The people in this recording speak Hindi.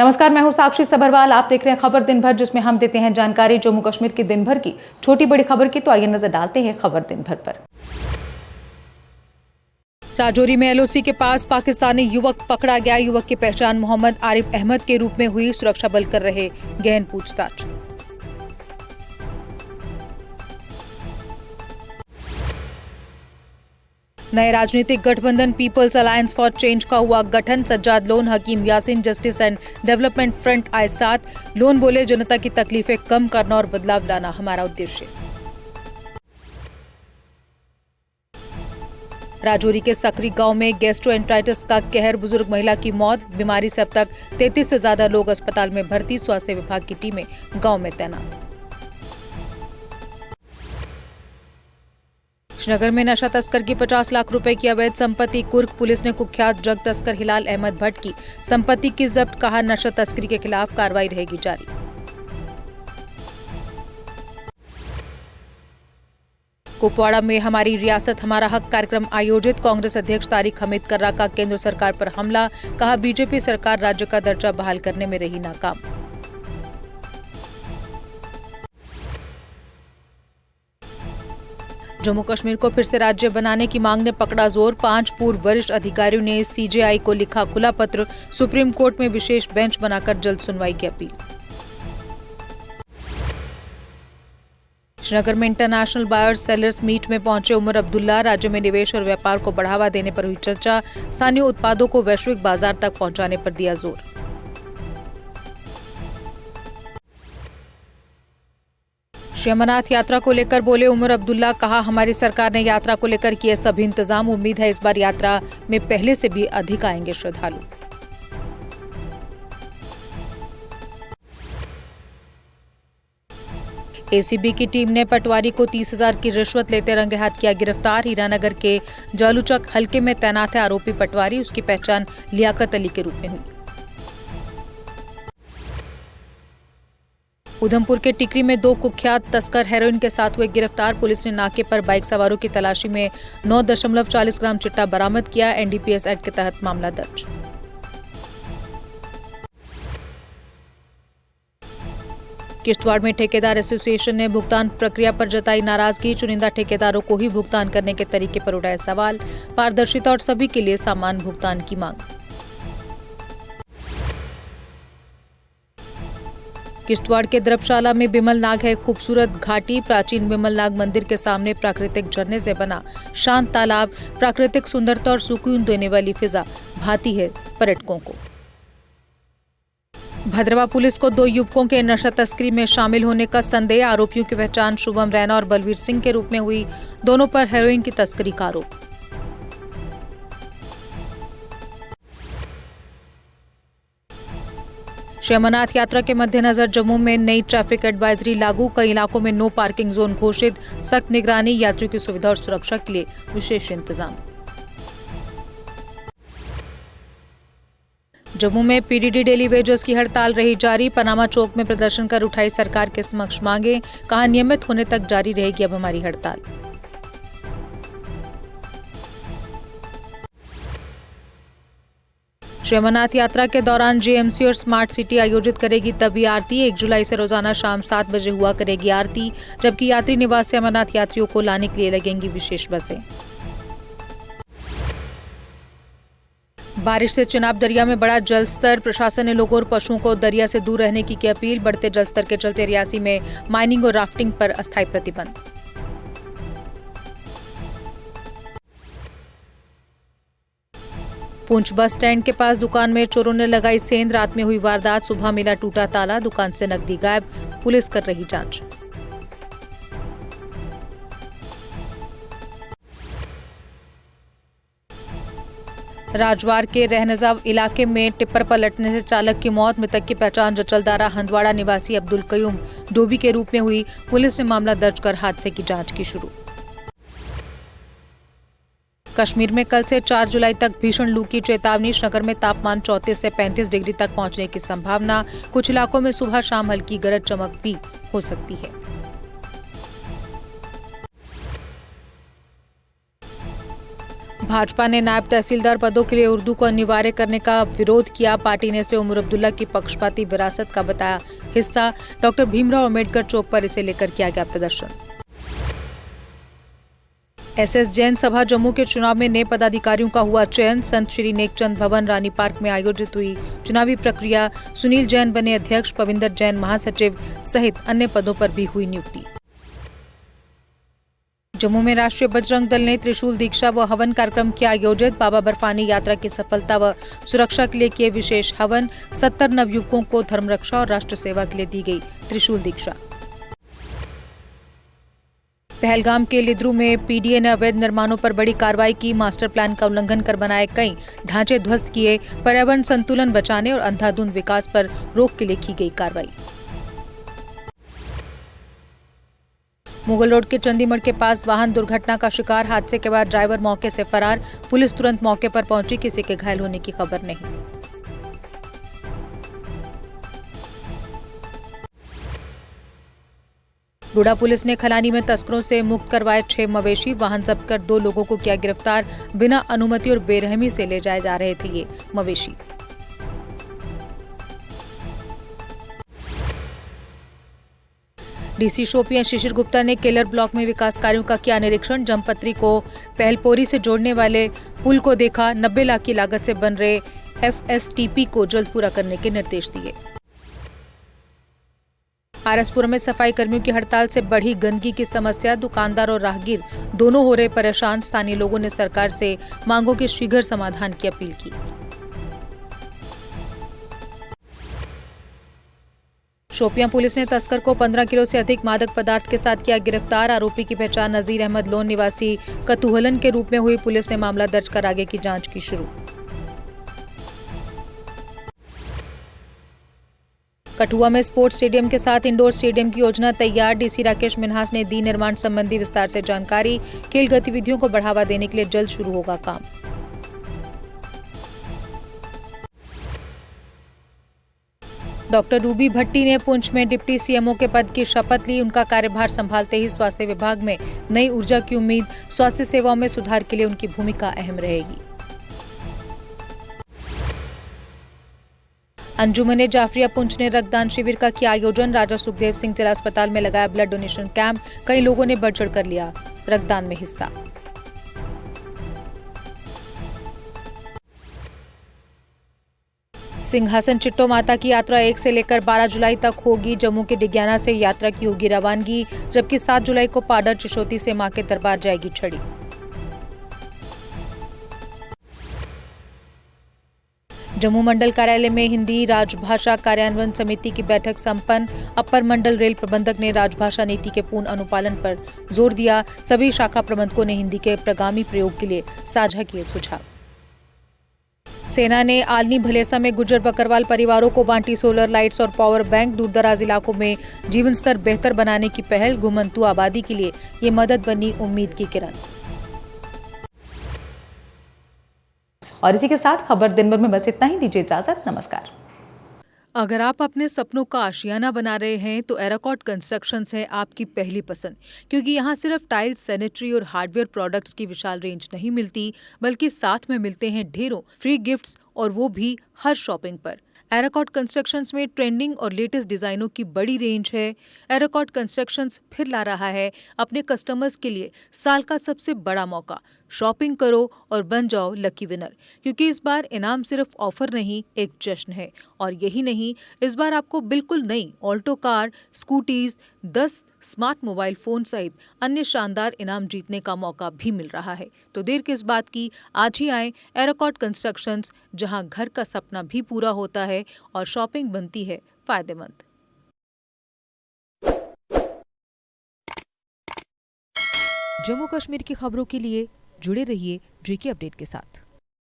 नमस्कार, मैं हूं साक्षी सबरवाल। आप देख रहे हैं खबर दिन भर, जिसमें हम देते हैं जानकारी जम्मू कश्मीर की दिन भर की छोटी बड़ी खबर की। तो आइए नजर डालते हैं खबर दिन भर पर। राजौरी में एलओसी के पास पाकिस्तानी युवक पकड़ा गया। युवक की पहचान मोहम्मद आरिफ अहमद के रूप में हुई। सुरक्षा बल कर रहे गहन पूछताछ। नए राजनीतिक गठबंधन पीपल्स अलायंस फॉर चेंज का हुआ गठन। Sajjad Lone, Hakim Yasin Justice and Development Front आए साथ। लोन बोले, जनता की तकलीफें कम करना और बदलाव लाना हमारा उद्देश्य। राजौरी के सकरी गांव में गैस्ट्रोएंटेराइटिस का कहर, बुजुर्ग महिला की मौत। बीमारी से अब तक 33 से ज्यादा लोग अस्पताल में भर्ती। स्वास्थ्य विभाग की टीमें गांव में तैनात। श्रीनगर में नशा तस्कर की 50 लाख रुपए की अवैध संपत्ति कुर्क। पुलिस ने कुख्यात ड्रग तस्कर हिलाल अहमद भट्ट की संपत्ति की जब्त। कहा, नशा तस्करी के खिलाफ कार्रवाई रहेगी जारी। कुपवाड़ा में हमारी रियासत हमारा हक कार्यक्रम आयोजित। कांग्रेस अध्यक्ष तारिक हमीद कर्रा का केंद्र सरकार पर हमला। कहा, बीजेपी सरकार राज्य का दर्जा बहाल करने में रही नाकाम। जम्मू कश्मीर को फिर से राज्य बनाने की मांग ने पकड़ा जोर। 5 पूर्व वरिष्ठ अधिकारियों ने सीजेआई को लिखा खुला पत्र। सुप्रीम कोर्ट में विशेष बेंच बनाकर जल्द सुनवाई की अपील। श्रीनगर में इंटरनेशनल बायर्स सेलर्स मीट में पहुंचे उमर अब्दुल्ला। राज्य में निवेश और व्यापार को बढ़ावा देने पर हुई चर्चा। स्थानीय उत्पादों को वैश्विक बाजार तक पहुंचाने पर दिया जोर। श्री अमरनाथ यात्रा को लेकर बोले उमर अब्दुल्ला। कहा, हमारी सरकार ने यात्रा को लेकर किए सभी इंतजाम। उम्मीद है इस बार यात्रा में पहले से भी अधिक आएंगे श्रद्धालु। एसीबी की टीम ने पटवारी को 30,000 की रिश्वत लेते रंगे हाथ किया गिरफ्तार। हीरानगर के जालूचक हल्के में तैनात है आरोपी पटवारी। उसकी पहचान लियाकत अली के रूप में हुई। उधमपुर के टिकरी में 2 कुख्यात तस्कर हेरोइन के साथ हुए गिरफ्तार। पुलिस ने नाके पर बाइक सवारों की तलाशी में 9.40 ग्राम चिट्टा बरामद किया। एनडीपीएस एक्ट के तहत मामला दर्ज। किश्तवाड़ में ठेकेदार एसोसिएशन ने भुगतान प्रक्रिया पर जताई नाराजगी। चुनिंदा ठेकेदारों को ही भुगतान करने के तरीके पर उठाए सवाल। पारदर्शिता और सभी के लिए समान भुगतान की मांग। किश्तवाड़ के द्रबशाला में बिमल नाग है खूबसूरत घाटी। प्राचीन बिमल नाग मंदिर के सामने प्राकृतिक झरने से बना शांत तालाब। प्राकृतिक सुंदरता और सुकून देने वाली फिजा भाती है पर्यटकों को। भद्रवा पुलिस को 2 युवकों के नशा तस्करी में शामिल होने का संदेह। आरोपियों की पहचान शुभम रैना और बलवीर सिंह के रूप में हुई। दोनों पर हेरोइन की तस्करी का आरोप। श्री अमरनाथ यात्रा के मद्देनजर जम्मू में नई ट्रैफिक एडवाइजरी लागू। कई इलाकों में नो पार्किंग जोन घोषित। सख्त निगरानी, यात्रियों की सुविधा और सुरक्षा के लिए विशेष इंतजाम। जम्मू में पीडीडी डेली वेजर्स की हड़ताल रही जारी। पनामा चौक में प्रदर्शन कर उठाई सरकार के समक्ष मांगे। कहा, नियमित होने तक जारी रहेगी अब हमारी हड़ताल। श्री अमरनाथ यात्रा के दौरान जेएमसी और स्मार्ट सिटी आयोजित करेगी तभी आरती। 1 जुलाई से रोजाना शाम 7 बजे हुआ करेगी आरती। जबकि यात्री निवास से अमरनाथ यात्रियों को लाने के लिए लगेंगी विशेष बसें। बारिश से चिनाब दरिया में बढ़ा जलस्तर। प्रशासन ने लोगों और पशुओं को दरिया से दूर रहने की अपील। बढ़ते जलस्तर के चलते रियासी में माइनिंग और राफ्टिंग पर अस्थायी प्रतिबंध। पुंछ बस स्टैंड के पास दुकान में चोरों ने लगाई सेंध। रात में हुई वारदात। सुबह मिला टूटा ताला। दुकान से नकदी गायब। पुलिस कर रही जांच। राजवार के रहनजाव इलाके में टिप्पर पलटने से चालक की मौत। मृतक की पहचान जचलदारा हंदवाड़ा निवासी अब्दुल कयूम डोबी के रूप में हुई। पुलिस ने मामला दर्ज कर हादसे की जांच की शुरू। कश्मीर में कल से 4 जुलाई तक भीषण लू की चेतावनी। श्रीनगर में तापमान 34 से 35 डिग्री तक पहुंचने की संभावना। कुछ इलाकों में सुबह शाम हल्की गरज चमक भी हो सकती है। भाजपा ने नायब तहसीलदार पदों के लिए उर्दू को अनिवार्य करने का विरोध किया। पार्टी ने इसे उमर अब्दुल्ला की पक्षपाती विरासत का बताया हिस्सा। डॉक्टर भीमराव अंबेडकर चौक पर इसे लेकर किया गया प्रदर्शन। एसएस जैन सभा जम्मू के चुनाव में नए पदाधिकारियों का हुआ चयन। संत श्री नेकचंद भवन रानी पार्क में आयोजित हुई चुनावी प्रक्रिया। सुनील जैन बने अध्यक्ष, पविंदर जैन महासचिव सहित अन्य पदों पर भी हुई नियुक्ति। जम्मू में राष्ट्रीय बजरंग दल ने त्रिशूल दीक्षा व हवन कार्यक्रम किया आयोजित। बाबा बर्फानी यात्रा की सफलता व सुरक्षा के लिए किए विशेष हवन। 70 नवयुवकों को धर्म रक्षा और राष्ट्र सेवा के लिए दी गई त्रिशूल दीक्षा। पहलगाम के लिद्रू में पीडीए ने अवैध निर्माणों पर बड़ी कार्रवाई की। मास्टर प्लान का उल्लंघन कर बनाए कई ढांचे ध्वस्त किए। पर्यावरण संतुलन बचाने और अंधाधुंध विकास पर रोक के लिए की गई कार्रवाई। मुगल रोड के चंडीमढ़ के पास वाहन दुर्घटना का शिकार। हादसे के बाद ड्राइवर मौके से फरार। पुलिस तुरंत मौके पर पहुंची, किसी के घायल होने की खबर नहीं। डोडा पुलिस ने खलानी में तस्करों से मुक्त करवाए 6 मवेशी। वाहन जब्त कर 2 लोगों को किया गिरफ्तार। बिना अनुमति और बेरहमी से ले जाए जा रहे थे ये मवेशी। डीसी शोपियां शिशिर गुप्ता ने केलर ब्लॉक में विकास कार्यों का किया निरीक्षण। जमपत्री को पहलपोरी से जोड़ने वाले पुल को देखा। 90 लाख की लागत से बन रहे एफएसटीपी को जल्द पूरा करने के निर्देश दिए। आरएसपुर में सफाई कर्मियों की हड़ताल से बढ़ी गंदगी की समस्या। दुकानदार और राहगीर दोनों हो रहे परेशान। स्थानीय लोगों ने सरकार से मांगों के शीघ्र समाधान की अपील की। शोपियां पुलिस ने तस्कर को 15 किलो से अधिक मादक पदार्थ के साथ किया गिरफ्तार। आरोपी की पहचान नजीर अहमद लोन निवासी कतुहलन के रूप में हुई। पुलिस ने मामला दर्ज कर आगे की जांच की शुरू। कठुआ में स्पोर्ट्स स्टेडियम के साथ इंडोर स्टेडियम की योजना तैयार। डीसी राकेश मिन्हास ने दी निर्माण संबंधी विस्तार से जानकारी। खेल गतिविधियों को बढ़ावा देने के लिए जल्द शुरू होगा काम। डॉक्टर रूबी भट्टी ने पुंछ में डिप्टी सीएमओ के पद की शपथ ली। उनका कार्यभार संभालते ही स्वास्थ्य विभाग में नई ऊर्जा की उम्मीद। स्वास्थ्य सेवाओं में सुधार के लिए उनकी भूमिका अहम रहेगी। अंजुमने जाफरिया पुंछ ने रक्तदान शिविर का किया आयोजन। राजा सुखदेव सिंह जिला अस्पताल में लगाया ब्लड डोनेशन कैंप। कई लोगों ने बढ़ चढ़ कर लिया रक्तदान में हिस्सा। सिंहासन चिट्टो माता की यात्रा 1 से लेकर 12 जुलाई तक होगी। जम्मू के डिग्याना से यात्रा की होगी रवानगी, जबकि 7 जुलाई को पाडर चिशोती से मां के दरबार जाएगी छड़ी। जम्मू मंडल कार्यालय में हिंदी राजभाषा कार्यान्वयन समिति की बैठक संपन्न। अपर मंडल रेल प्रबंधक ने राजभाषा नीति के पूर्ण अनुपालन पर जोर दिया। सभी शाखा प्रबंधकों ने हिंदी के प्रगामी प्रयोग के लिए साझा किए सुझाव। सेना ने आलनी भलेसा में गुर्जर बकरवाल परिवारों को बांटी सोलर लाइट्स और पावर बैंक। दूरदराज इलाकों में जीवन स्तर बेहतर बनाने की पहल। घुमंतू आबादी के लिए ये मदद बनी उम्मीद की किरण। और इसी के साथ खबर दिन भर में बस इतना ही। दीजिए इजाजत, नमस्कार। अगर आप अपने सपनों का आशियाना बना रहे हैं तो एराकॉट कंस्ट्रक्शंस है आपकी पहली पसंद, क्योंकि यहाँ सिर्फ टाइल्स, सैनिटरी और हार्डवेयर प्रोडक्ट्स की विशाल रेंज नहीं मिलती, बल्कि साथ में मिलते हैं ढेरों फ्री गिफ्ट्स, और वो भी हर शॉपिंग पर। एराकॉट कंस्ट्रक्शंस में ट्रेंडिंग और लेटेस्ट डिजाइनों की बड़ी रेंज है। एराकॉट कंस्ट्रक्शंस फिर ला रहा है अपने कस्टमर्स के लिए साल का सबसे बड़ा मौका। शॉपिंग करो और बन जाओ लकी विनर, क्योंकि इस बार इनाम सिर्फ ऑफर नहीं, एक जश्न है। और यही नहीं, इस बार आपको बिल्कुल नई Alto car, scooties, 10 smart mobile phone सहित अन्य शानदार इनाम जीतने का मौका भी मिल रहा है। तो देर किस बात की, आज ही आए एराकॉट कंस्ट्रक्शंस, जहां घर का सपना भी पूरा होता है और शॉपिंग बनती है फायदेमंद। जम्मू कश्मीर की खबरों के लिए जुड़े रहिए जेके अपडेट के साथ।